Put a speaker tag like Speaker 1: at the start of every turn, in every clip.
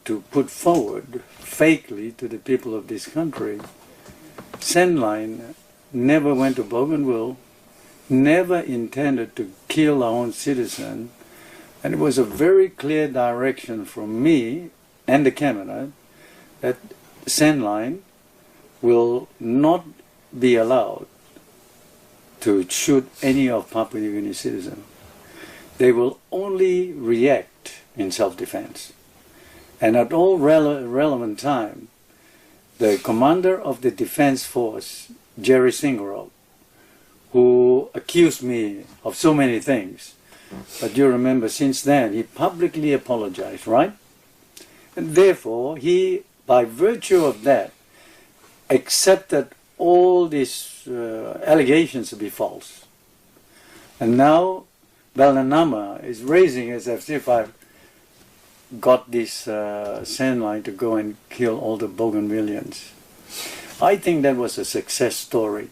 Speaker 1: to put forward fakely to the people of this country, Sandline never went to Bougainville, never intended to kill our own citizen, and it was a very clear direction from me and the cabinet that Sandline will not be allowed to shoot any of Papua New Guinea citizens. They will only react in self-defense. And at all relevant time, the commander of the defense force, Jerry Singarov, who accused me of so many things, but you remember since then he publicly apologized, right? And therefore he, by virtue of that, accepted all these allegations to be false. And now Belnanama is raising as if I've got this Sandline to go and kill all the Bougainvillians. I think that was a success story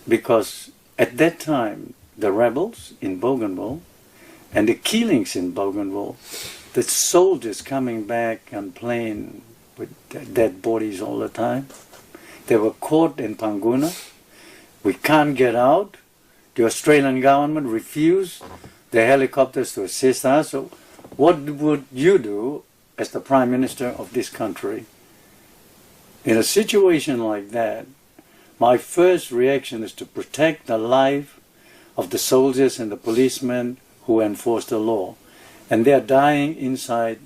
Speaker 1: because at that time the rebels in Bougainville and the killings in Bougainville, the soldiers coming back and playing with dead bodies all the time, they were caught in Panguna. We can't get out. The Australian government refused the helicopters to assist us. So what would you do as the Prime Minister of this country? In a situation like that, my first reaction is to protect the life of the soldiers and the policemen who enforce the law. And they are dying inside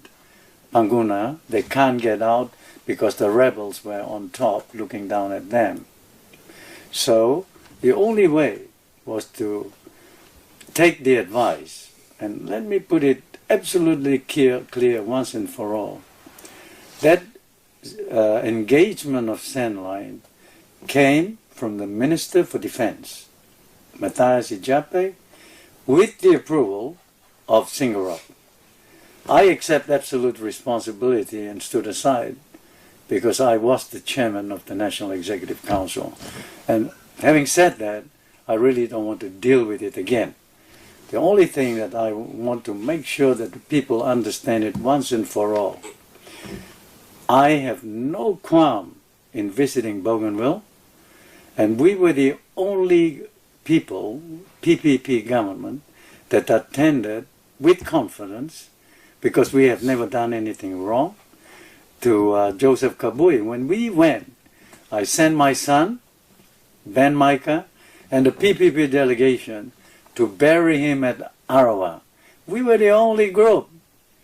Speaker 1: Panguna. They can't get out because the rebels were on top looking down at them. So the only way was to take the advice, and let me put it absolutely clear once and for all. That engagement of Sandline came from the Minister for Defense, Matthias Ijape, with the approval of Singarov. I accept absolute responsibility and stood aside because I was the chairman of the National Executive Council. And having said that, I really don't want to deal with it again. The only thing that I want to make sure that the people understand it once and for all. I have no qualm in visiting Bougainville, and we were the only people, PPP government, that attended with confidence, because we have never done anything wrong, to Joseph Kabui. When we went, I sent my son, Ben Micah, and the PPP delegation to bury him at Arawa. We were the only group.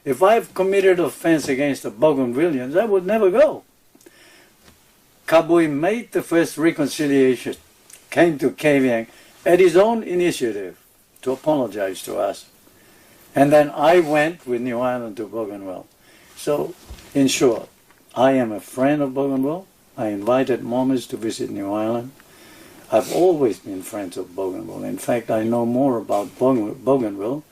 Speaker 1: If I've committed offense against the Bougainvillians, I would never go. Kabui made the first reconciliation, came to Kavieng at his own initiative to apologize to us. And then I went with New Ireland to Bougainville. So, in short, I am a friend of Bougainville. I invited Mormons to visit New Ireland. I've always been friends of Bougainville. In fact, I know more about Bougainville